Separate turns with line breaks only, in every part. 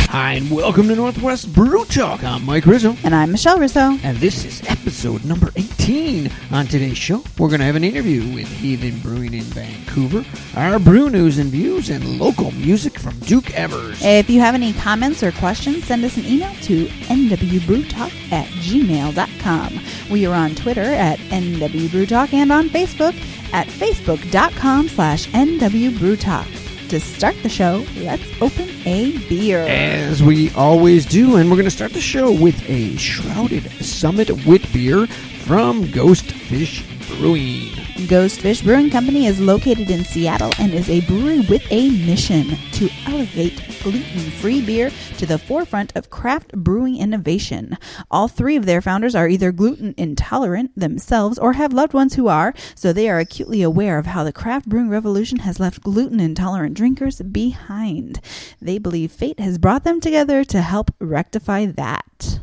Hi, and welcome to Northwest Brew Talk. I'm Mike Rizzo.
And I'm Michelle Rizzo.
And this is episode number 18. On today's show, we're going to have an interview with Heathen Brewing in Vancouver, our brew news and views, and local music from Duke Evers.
If you have any comments or questions, send us an email to nwbrewtalk@gmail.com. We are on Twitter at nwbrewtalk and on Facebook at facebook.com/nwbrewtalk. To start the show, let's open a beer.
As we always do, and we're going to start the show with a Shrouded Summit Witbier from Ghostfish Brewing.
Ghostfish Brewing Company is located in Seattle and is a brewery with a mission to elevate gluten-free beer to the forefront of craft brewing innovation. All three of their founders are either gluten intolerant themselves or have loved ones who are, so they are acutely aware of how the craft brewing revolution has left gluten intolerant drinkers behind. They believe fate has brought them together to help rectify that.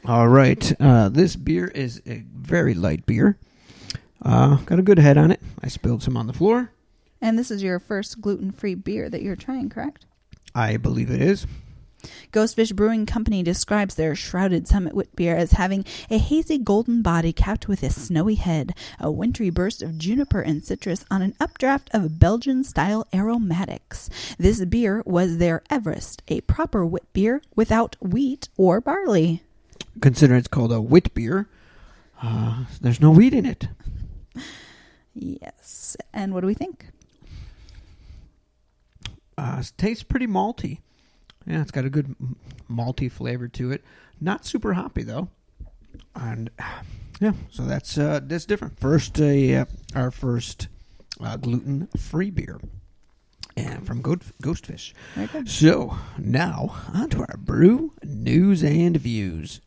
All right. This beer is a very light beer. Got a good head on it. I spilled some on the floor.
And this is your first gluten-free beer that you're trying, correct?
I believe it is.
Ghostfish Brewing Company describes their Shrouded Summit Witbier as having a hazy golden body capped with a snowy head, a wintry burst of juniper and citrus on an updraft of Belgian-style aromatics. This beer was their Everest, a proper wit beer without wheat or barley.
Considering it's called a wit beer, there's no wheat in it.
Yes. And what do we think?
It tastes pretty malty. Yeah, it's got a good malty flavor to it. Not super hoppy, though. And, yeah, so that's different. Our first gluten-free beer. And from Ghostfish.
Very good.
So, now, on to our brew news and views.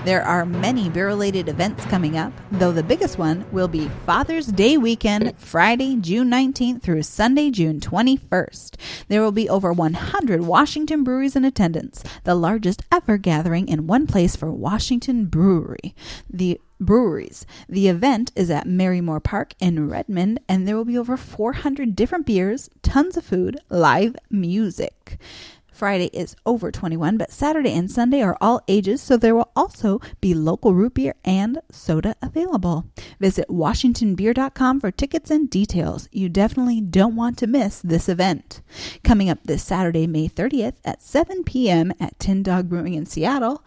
There are many beer-related events coming up, though the biggest one will be Father's Day weekend, Friday, June 19th through Sunday, June 21st. There will be over 100 Washington breweries in attendance, the largest ever gathering in one place for Washington breweries. The event is at Merrimore Park in Redmond, and there will be over 400 different beers, tons of food, live music. Friday is over 21, but Saturday and Sunday are all ages, so there will also be local root beer and soda available. Visit WashingtonBeer.com for tickets and details. You definitely don't want to miss this event. Coming up this Saturday, May 30th at 7 p.m. at Tin Dog Brewing in Seattle,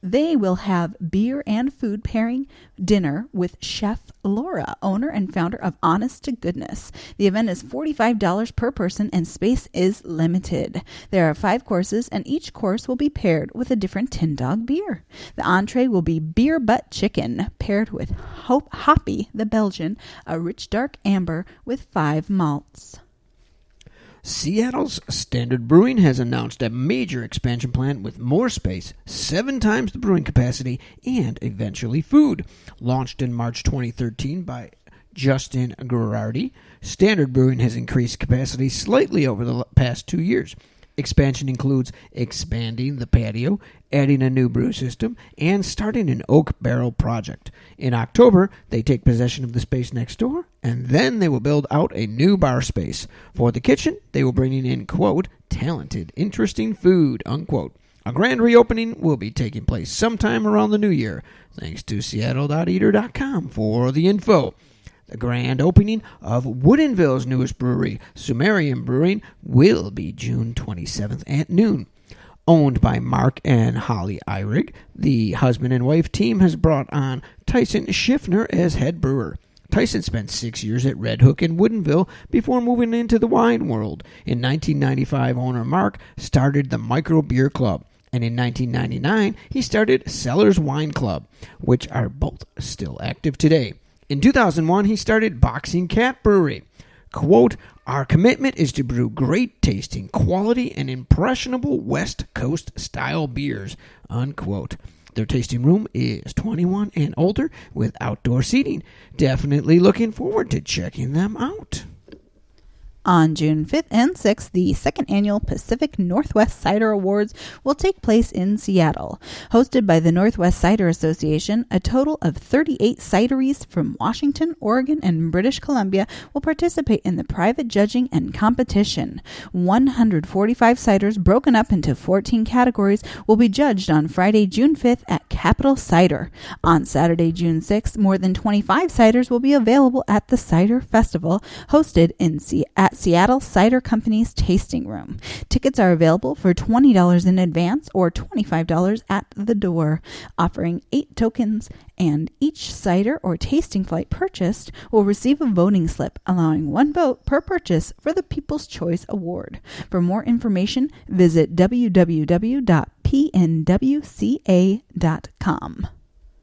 they will have beer and food pairing dinner with Chef Laura, owner and founder of Honest to Goodness. The event is $45 per person and space is limited. There are 5 courses and each course will be paired with a different Tin Dog beer. The entree will be beer butt chicken paired with Hoppy the Belgian, a rich dark amber with 5 malts.
Seattle's Standard Brewing has announced a major expansion plan with more space, 7 times the brewing capacity, and eventually food. Launched in March 2013 by Justin Gerardi, Standard Brewing has increased capacity slightly over the past 2 years. Expansion includes expanding the patio, adding a new brew system, and starting an oak barrel project. In October, they take possession of the space next door, and then they will build out a new bar space. For the kitchen, they will bring in, quote, talented, interesting food, unquote. A grand reopening will be taking place sometime around the new year. Thanks to Seattle.eater.com for the info. The grand opening of Woodinville's newest brewery, Sumerian Brewing, will be June 27th at noon. Owned by Mark and Holly Eyrig, the husband and wife team has brought on Tyson Schiffner as head brewer. Tyson spent 6 years at Red Hook in Woodinville before moving into the wine world. In 1995, owner Mark started the Micro Beer Club. And in 1999, he started Sellers Wine Club, which are both still active today. In 2001, he started Boxing Cat Brewery. Quote, our commitment is to brew great tasting, quality, and impressionable West Coast style beers, unquote. Their tasting room is 21 and older with outdoor seating. Definitely looking forward to checking them out.
On June 5th and 6th, the second annual Pacific Northwest Cider Awards will take place in Seattle. Hosted by the Northwest Cider Association, a total of 38 cideries from Washington, Oregon, and British Columbia will participate in the private judging and competition. 145 ciders broken up into 14 categories will be judged on Friday, June 5th at Capital Cider. On Saturday, June 6th, more than 25 ciders will be available at the Cider Festival, hosted at Seattle Cider Company's Tasting Room. Tickets are available for $20 in advance or $25 at the door, offering 8 tokens, and each cider or tasting flight purchased will receive a voting slip, allowing 1 vote per purchase for the People's Choice Award. For more information, visit www.pnwca.com.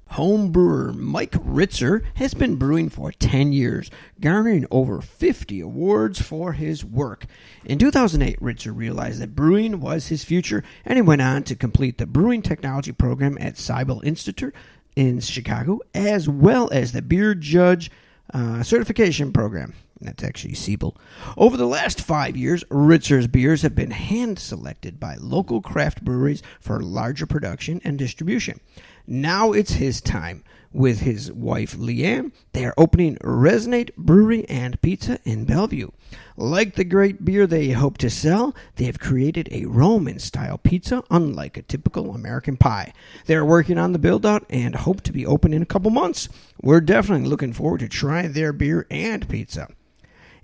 Home brewer Mike Ritzer has been brewing for 10 years, garnering over 50 awards for his work. In 2008, Ritzer realized that brewing was his future, and he went on to complete the Brewing Technology program at Seibel Institute in Chicago, as well as the Beer Judge Certification program. That's actually Siebel. Over the last 5 years, Ritzer's beers have been hand-selected by local craft breweries for larger production and distribution. Now it's his time. With his wife, Leanne, they are opening Resonate Brewery and Pizza in Bellevue. Like the great beer they hope to sell, they have created a Roman-style pizza unlike a typical American pie. They are working on the build-out and hope to be open in a couple months. We're definitely looking forward to trying their beer and pizza.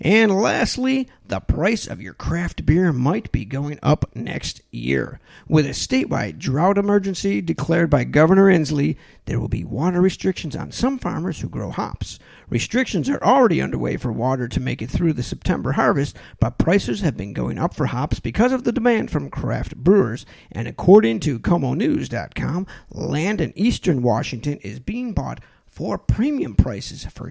And lastly, the price of your craft beer might be going up next year. With a statewide drought emergency declared by Governor Inslee, there will be water restrictions on some farmers who grow hops. Restrictions are already underway for water to make it through the September harvest, but prices have been going up for hops because of the demand from craft brewers. And according to ComoNews.com, land in eastern Washington is being bought for premium prices for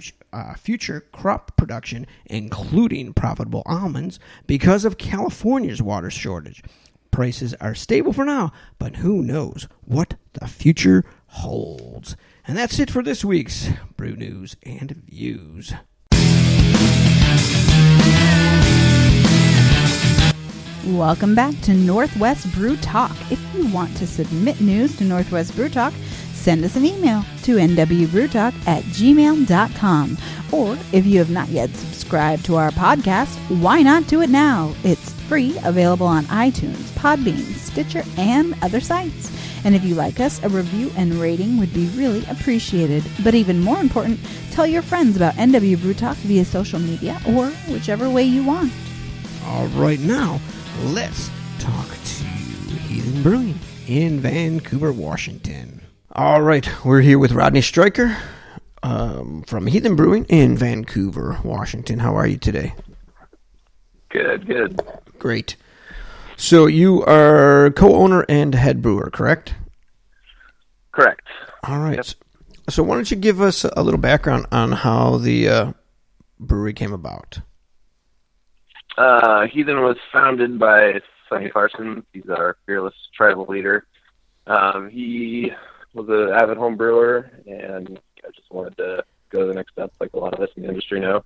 future crop production, including profitable almonds, because of California's water shortage. Prices are stable for now, but who knows what the future holds. And that's it for this week's Brew News and Views.
Welcome back to Northwest Brew Talk. If you want to submit news to Northwest Brew Talk, send us an email to nwbrewtalk@gmail.com. Or if you have not yet subscribed to our podcast, why not do it now? It's free, available on iTunes, Podbean, Stitcher, and other sites. And if you like us, a review and rating would be really appreciated. But even more important, tell your friends about NW Brew Talk via social media or whichever way you want.
All right, now let's talk to Heathen Brewing in Vancouver, Washington. All right, we're here with Rodney Stryker from Heathen Brewing in Vancouver, Washington. How are you today?
Good.
Great. So you are co-owner and head brewer, correct?
Correct.
All right.
Yep.
So why don't you give us a little background on how the brewery came about?
Heathen was founded by Sonny Carson. He's our fearless tribal leader. He was an avid home brewer, and I just wanted to go to the next step, like a lot of us in the industry know,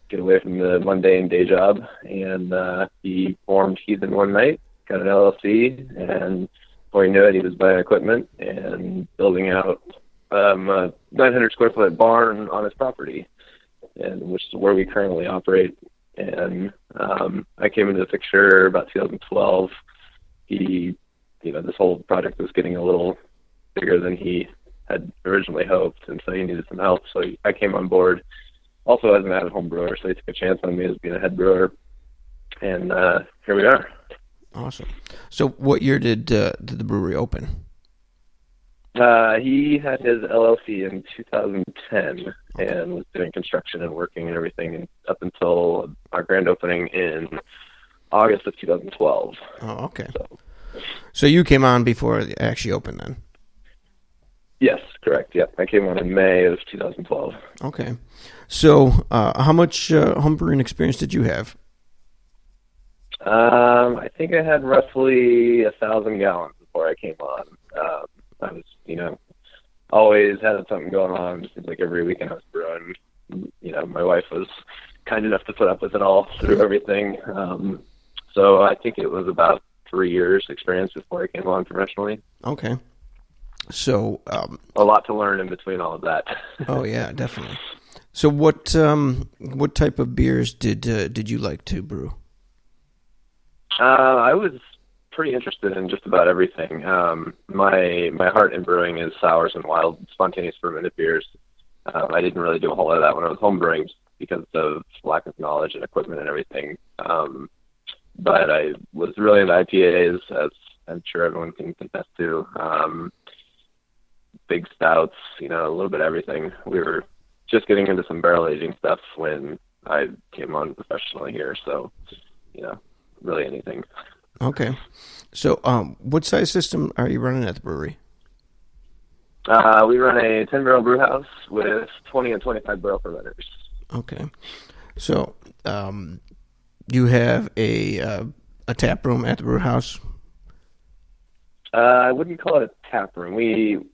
get away from the mundane day job. And he formed Heathen one night, got an LLC, and before he knew it, he was buying equipment and building out a 900 square foot barn on his property, and which is where we currently operate. And I came into the picture about 2012. This whole project was getting a little bigger than he had originally hoped, and so he needed some help. So I came on board also as an avid home brewer, so he took a chance on me as being a head brewer, and here we are.
Awesome. So what year did the brewery open?
He had his LLC in 2010 and was doing construction and working and everything and up until our grand opening in August of 2012.
Oh, okay. So you came on before it actually opened then?
Yes, correct. Yep. I came on in May of 2012.
Okay. So how much homebrewing experience did you have?
I think I had roughly 1,000 gallons before I came on. I was, always had something going on. It seems like every weekend I was brewing. My wife was kind enough to put up with it all through everything. So I think it was about 3 years experience before I came on professionally.
Okay. So
a lot to learn in between all of that.
Oh yeah, definitely. So what type of beers did you like to brew?
I was pretty interested in just about everything. My heart in brewing is sours and wild, spontaneous fermented beers. I didn't really do a whole lot of that when I was home brewing because of lack of knowledge and equipment and everything. But I was really into IPAs, as I'm sure everyone can contest to. Big stouts, a little bit of everything. We were just getting into some barrel aging stuff when I came on professionally here, so really anything.
Okay. So what size system are you running at the brewery?
We run a 10-barrel brew house with 20 and 25-barrel fermenters.
Okay. So you have a tap room at the brew house?
I wouldn't call it a tap room.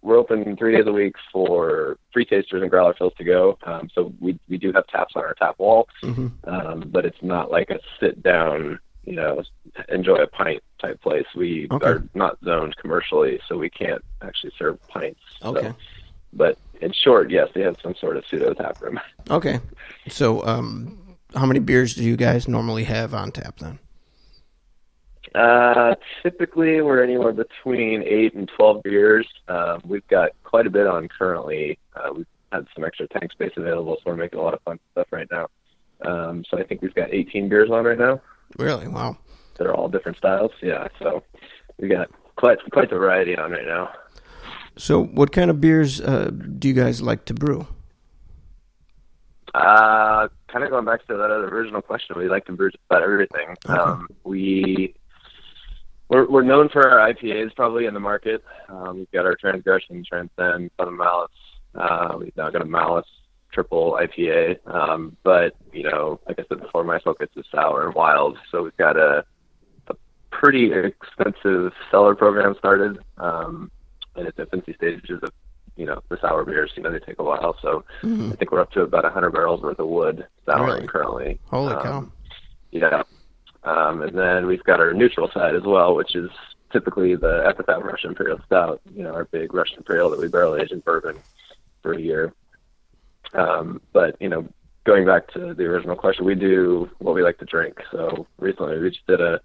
We're open 3 days a week for free tasters and growler fills to go. So we do have taps on our tap wall, but it's not like a sit down, enjoy a pint type place. We are not zoned commercially, so we can't actually serve pints.
Okay.
So, but in short, yes, they have some sort of pseudo tap room.
Okay. So how many beers do you guys normally have on tap then?
Typically we're anywhere between 8 and 12 beers. We've got quite a bit on currently. We've had some extra tank space available, so we're making a lot of fun stuff right now. So I think we've got 18 beers on right now.
Really? Wow.
They're all different styles. Yeah. So we got quite the variety on right now.
So what kind of beers do you guys like to brew?
Kind of going back to that other original question, we like to brew just about everything. Okay. We're known for our IPAs probably in the market. We've got our Transgression, Transcend, Southern Malice. We've now got a Malice triple IPA. But, like I said before, my focus is sour and wild. So we've got a pretty expensive cellar program started in its infancy stages of, the sour beers. They take a while. So I think we're up to about 100 barrels worth of wood souring currently.
Holy cow.
Yeah. And then we've got our neutral side as well, which is typically the Epitaph Russian Imperial Stout, our big Russian Imperial that we barrel age in bourbon for a year. But, going back to the original question, we do what we like to drink. So recently we just did a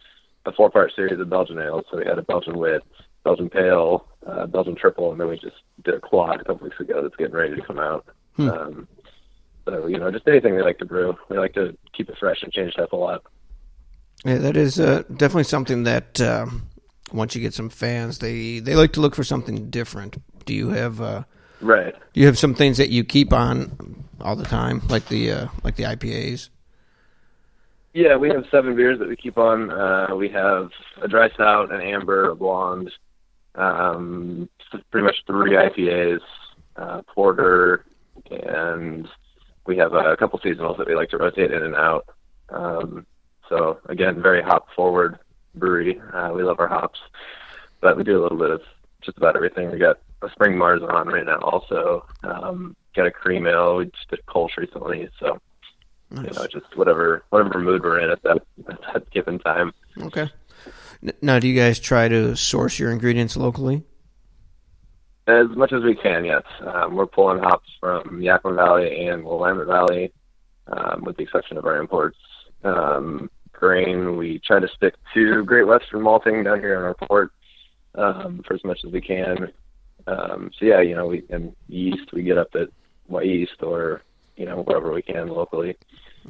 4-part series of Belgian ales. So we had a Belgian Wit, Belgian Pale, Belgian Triple, and then we just did a quad a couple weeks ago that's getting ready to come out. So, just anything we like to brew. We like to keep it fresh and change it up a lot.
Yeah, that is definitely something that once you get some fans, they like to look for something different. Do you have
right?
Do you have some things that you keep on all the time, like the IPAs?
Yeah, we have 7 beers that we keep on. We have a dry stout, an amber, a blonde, pretty much 3 IPAs, porter, and we have a couple seasonals that we like to rotate in and out. So again, very hop forward brewery. We love our hops, but we do a little bit of just about everything. We got a spring Mars on right now. Also, got a cream ale. We just did Kolsch recently. So,
nice.
Just whatever mood we're in at that given time.
Okay. Now, do you guys try to source your ingredients locally?
As much as we can, yes. We're pulling hops from Yakima Valley and Willamette Valley, with the exception of our imports. Grain, we try to stick to Great Western malting down here in our port for as much as we can. So yeah, and yeast, we get up at white yeast or whatever we can locally.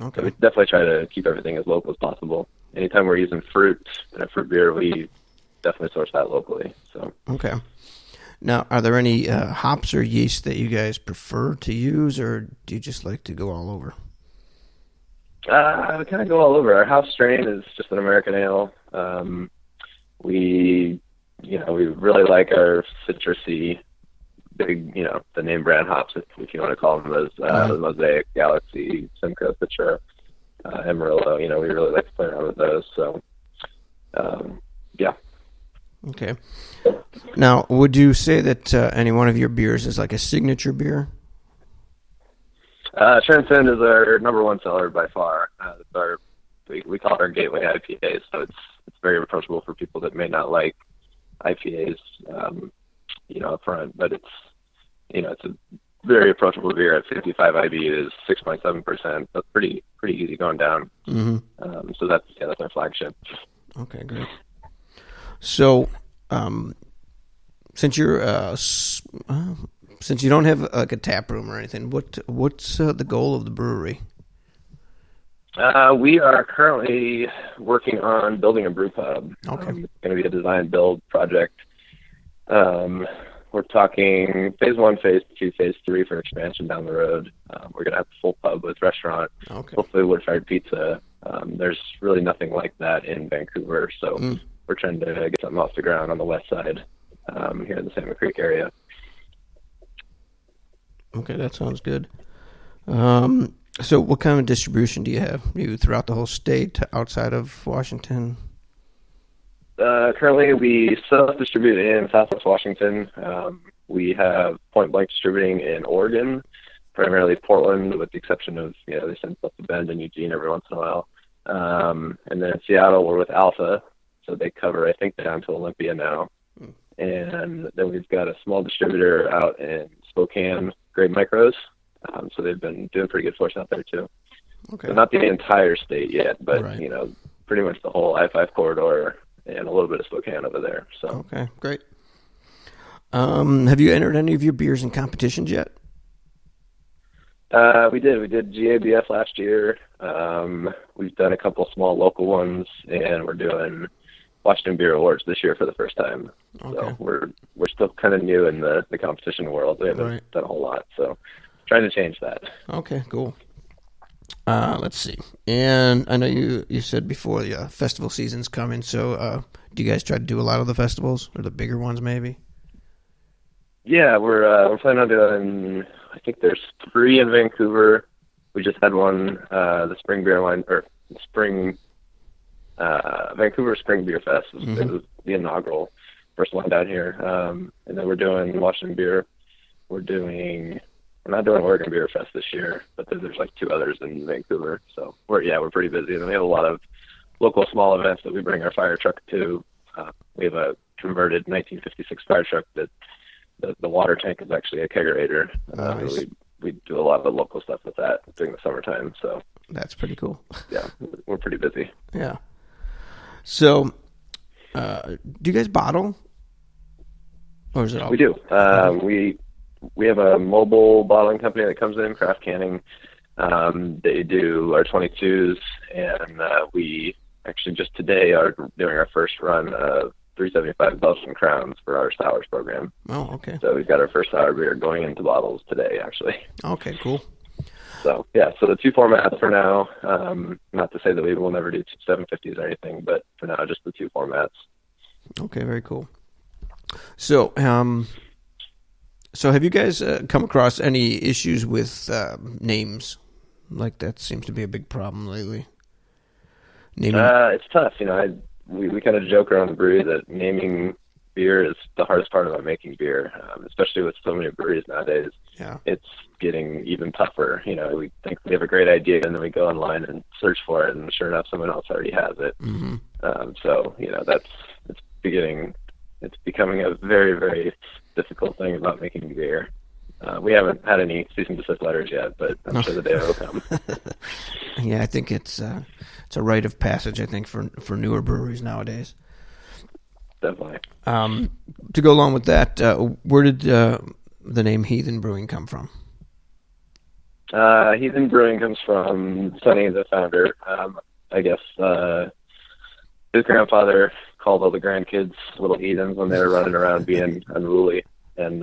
Okay.
So we definitely try to keep everything as local as possible. Anytime we're using fruit in a fruit beer, we definitely source that locally. So
okay. Now, are there any hops or yeast that you guys prefer to use, or do you just like to go all over?
We kind of go all over. Our house strain is just an American ale. We really like our citrusy, big, the name brand hops, if you want to call them those, the Mosaic, Galaxy, Simcoe, Citra, Amarillo. We really like to play around with those. So, yeah.
Okay. Now, would you say that any one of your beers is like a signature beer?
Transcend is our number one seller by far. We call it our gateway IPA, so it's very approachable for people that may not like IPAs, up front. But it's a very approachable beer at 55 IBUs, 6.7%. That's pretty easy going down.
Mm-hmm.
So that's our flagship.
Okay, great. So, since you're since you don't have like a tap room or anything, what's the goal of the brewery?
We are currently working on building a brew pub.
Okay.
It's going to be a design build project. We're talking phase 1, phase 2, phase 3 for expansion down the road. We're going to have a full pub with restaurant, hopefully wood-fired pizza. There's really nothing like that in Vancouver, so we're trying to get something off the ground on the west side here in the Salmon Creek area.
Okay, that sounds good. So what kind of distribution do you have? You throughout the whole state, outside of Washington?
Currently, we self-distribute in Southwest Washington. We have Point Blank distributing in Oregon, primarily Portland, with the exception of, they send stuff to Bend and Eugene every once in a while. And then in Seattle, we're with Alpha, so they cover, I think, down to Olympia now. And then we've got a small distributor out in Spokane, Great Micros. So they've been doing pretty good for us out there, too. Okay. So not the entire state yet, but, pretty much the whole I-5 corridor and a little bit of Spokane over there. So
okay, great. Have you entered any of your beers in competitions yet?
We did. We did GABF last year. We've done a couple small local ones, and we're doing Washington Beer Awards this year for the first time. Okay. So we're still kind of new in the competition world. We haven't done a whole lot, so trying to change that.
Okay, cool. Let's see. And I know you said before the festival season's coming, so do you guys try to do a lot of the festivals, or the bigger ones maybe?
Yeah, we're planning on doing, I think there's 3 in Vancouver. We just had one, the Spring Beer Line, or Spring, Vancouver Spring Beer Fest. It was the inaugural first one down here. And then we're doing Washington Beer. We're not doing Oregon Beer Fest this year, but there's like 2 others in Vancouver. So we're pretty busy. And we have a lot of local small events that we bring our fire truck to. We have a converted 1956 fire truck that the water tank is actually a kegerator.
Nice.
We do a lot of local stuff with that during the summertime. So
that's pretty cool.
Yeah, we're pretty busy.
Yeah. So, do you guys bottle, or is it all?
We do. We have a mobile bottling company that comes in, Craft Canning. They do our 22s, and we actually just today are doing our first run of 375 Buffs and Crowns for our sours program.
Oh, okay.
So we've got our first sour beer going into bottles today, actually.
Okay, cool.
So, so the 2 formats for now. Not to say that we will never do 750s or anything, but for now, just the 2 formats.
Okay, very cool. So, have you guys come across any issues with names? Like that seems to be a big problem lately.
It's tough. We kind of joke around the brewery that naming beer is the hardest part about making beer, especially with so many breweries nowadays. Yeah. It's getting even tougher. We think we have a great idea, and then we go online and search for it, and sure enough, someone else already has it. Mm-hmm. It's becoming a very, very difficult thing about making beer. We haven't had any cease and desist letters yet, but I'm sure the day will come.
Yeah, I think it's a rite of passage, I think, for newer breweries nowadays.
Definitely.
To go along with that, where did the name Heathen Brewing come from?
Heathen Brewing comes from Sonny, the founder. I guess his grandfather called all the grandkids little heathens when they were running around being unruly. And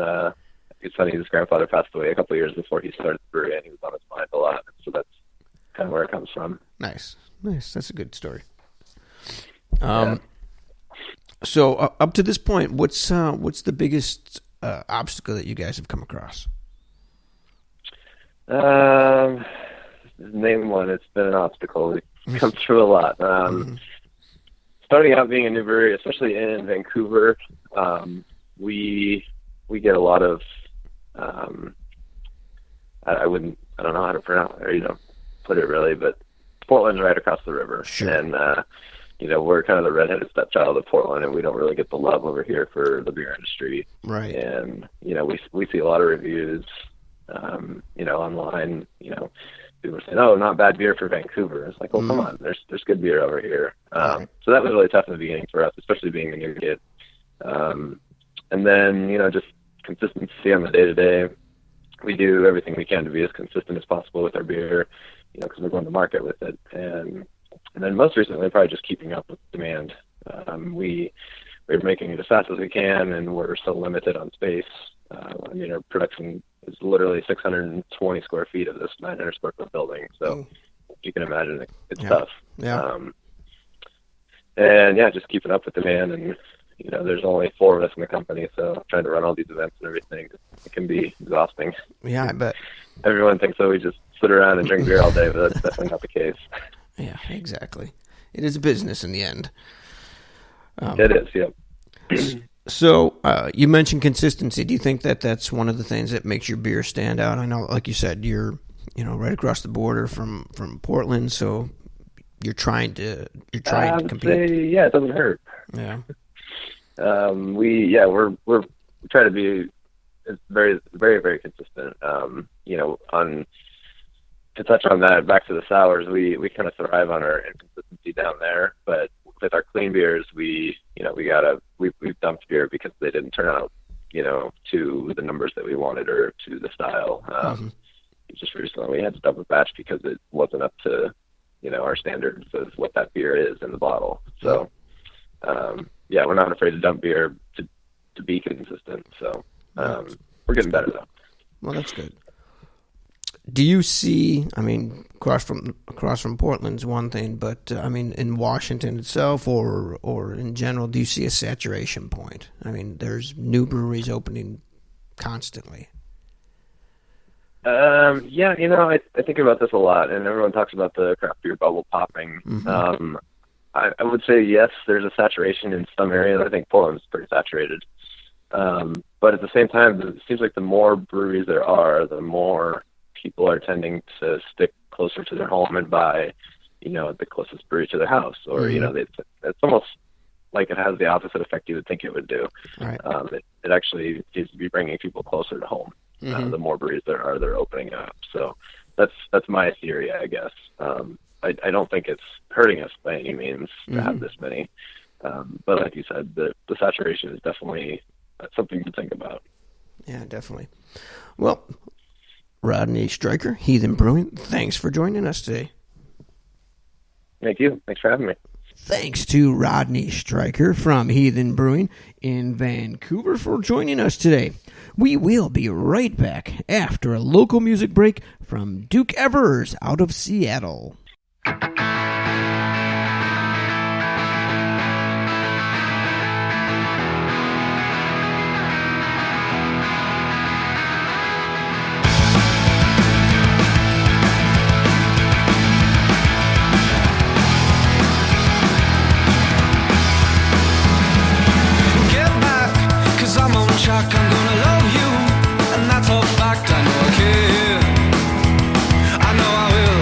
Sonny's grandfather passed away a couple of years before he started the brewery, and he was on his mind a lot. So that's kind of where it comes from.
Nice. That's a good story. So up to this point, what's the biggest obstacle that you guys have come across?
Name one. It's been an obstacle. We've come through a lot. Starting out being a new brewery, especially in Vancouver, we get a lot of I wouldn't I don't know how to pronounce or put it really, but Portland's right across the river,
Sure.
and we're kind of the redheaded stepchild of Portland, and we don't really get the love over here for the beer industry.
Right.
And we see a lot of reviews, online. People are saying, "Oh, not bad beer for Vancouver." It's like, well, come on, there's good beer over here.
Right.
So that was really tough in the beginning for us, especially being a new kid. And then just consistency on the day to day. We do everything we can to be as consistent as possible with our beer, because we're going to market with it. And then most recently, probably just keeping up with demand. We're making it as fast as we can, and we're so limited on space. Our production is literally 620 square feet of this 900 square foot building. So you can imagine it's tough.
Yeah.
And just keeping up with demand. And, there's only 4 of us in the company, so trying to run all these events and everything, it can be exhausting.
Yeah, I bet.
Everyone thinks that we just sit around and drink beer all day, but that's definitely not the case.
Yeah, exactly. It is a business in the end.
It is, yeah.
So you mentioned consistency. Do you think that that's one of the things that makes your beer stand out? I know, like you said, you're right across the border from Portland, so you're trying to compete.
It doesn't hurt.
Yeah.
We try to be very, very, very consistent. To touch on that, back to the sours, we kind of thrive on our inconsistency down there, but with our clean beers, we've dumped beer because they didn't turn out, to the numbers that we wanted or to the style. Just recently we had to dump a batch because it wasn't up to, our standards of what that beer is in the bottle. So, we're not afraid to dump beer to be consistent. So, we're getting better though.
Well, that's good. Do you see, across from Portland's one thing, but in Washington itself or in general, do you see a saturation point? There's new breweries opening constantly.
I think about this a lot, and everyone talks about the craft beer bubble popping.
Mm-hmm.
I would say yes, there's a saturation in some areas. I think Portland's pretty saturated. But at the same time, it seems like the more breweries there are, the more people are tending to stick closer to their home and buy, the closest brewery to their house. Or, it's almost like it has the opposite effect you would think it would do.
Right.
It actually seems to be bringing people closer to home. The more breweries there are, they're opening up. So that's my theory, I guess. I don't think it's hurting us by any means to have this many. But like you said, the saturation is definitely something to think about.
Yeah, definitely. Well, Rodney Stryker, Heathen Brewing, thanks for joining us today.
Thank you. Thanks for having me.
Thanks to Rodney Stryker from Heathen Brewing in Vancouver for joining us today. We will be right back after a local music break from Duke Evers out of Seattle.
I know I will.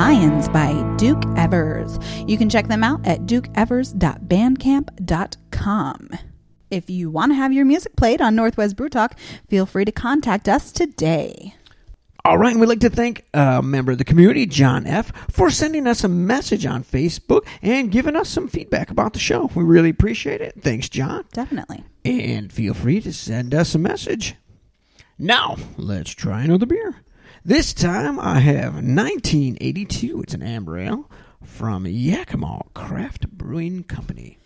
Lions by Duke Evers. You can check them out at dukeevers.bandcamp.com. If you want to have your music played on Northwest Brew Talk, feel free to contact us today.
All right, and we'd like to thank a member of the community, John F., for sending us a message on Facebook and giving us some feedback about the show. We really appreciate it. Thanks, John.
Definitely.
And feel free to send us a message. Now, let's try another beer. This time I have 1982. It's an amber ale from Yakima Craft Brewing Company.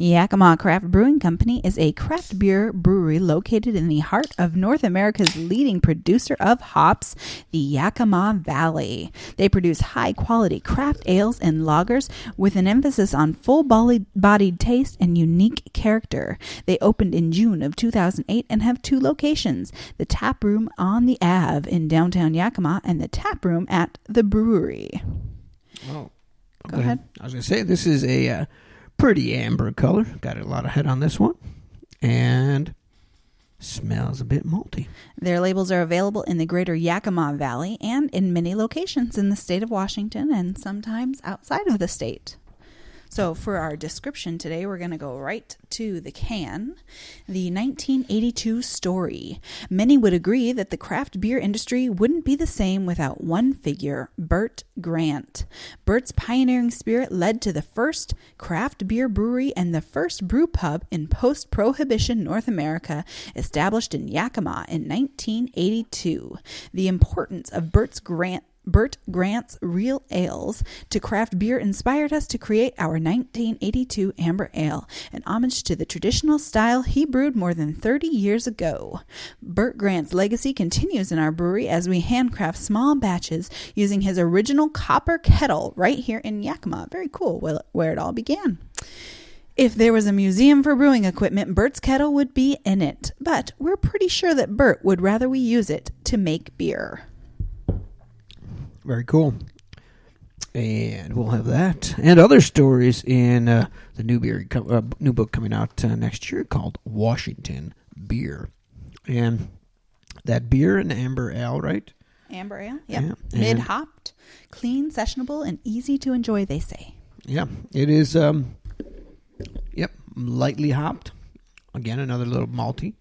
Yakima Craft Brewing Company is a craft beer brewery located in the heart of North America's leading producer of hops, the Yakima Valley. They produce high-quality craft ales and lagers with an emphasis on full-bodied taste and unique character. They opened in June of 2008 and have 2 locations, the Tap Room on the Ave in downtown Yakima and the Tap Room at the brewery.
Oh,
Go ahead.
I was going to say, this is a pretty amber color. Got a lot of head on this one. And smells a bit malty.
Their labels are available in the greater Yakima Valley and in many locations in the state of Washington and sometimes outside of the state. So for our description today, we're going to go right to the can. The 1982 story. Many would agree that the craft beer industry wouldn't be the same without one figure, Burt Grant. Burt's pioneering spirit led to the first craft beer brewery and the first brew pub in post-prohibition North America, established in Yakima in 1982. The importance of Burt Grant's Real Ales to craft beer inspired us to create our 1982 Amber Ale, an homage to the traditional style he brewed more than 30 years ago. Burt Grant's legacy continues in our brewery as we handcraft small batches using his original copper kettle right here in Yakima. Very cool, where it all began. If there was a museum for brewing equipment, Burt's kettle would be in it, but we're pretty sure that Burt would rather we use it to make beer.
Very cool. And we'll have that and other stories in the new book coming out next year called Washington Beer. And that beer, an amber ale, right?
Amber ale, yep.
Yeah.
Mid-hopped, clean, sessionable, and easy to enjoy, they say.
Yeah, it is, lightly hopped. Again, another little malty,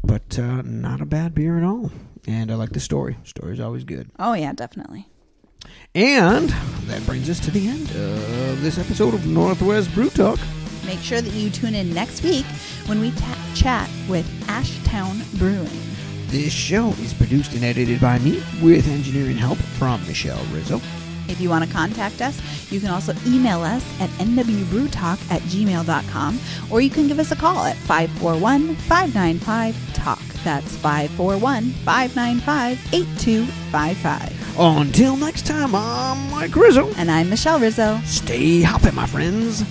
but not a bad beer at all. And I like the story. Story's always good.
Oh, yeah, definitely.
And that brings us to the end of this episode of Northwest Brew Talk.
Make sure that you tune in next week when we chat with Ashtown Brewing.
This show is produced and edited by me with engineering help from Michelle Rizzo.
If you want to contact us, you can also email us at nwbrewtalk@gmail.com, or you can give us a call at 541-595-TALK. That's 541-595-8255.
Until next time, I'm Mike Rizzo.
And I'm Michelle Rizzo.
Stay hopping, my friends.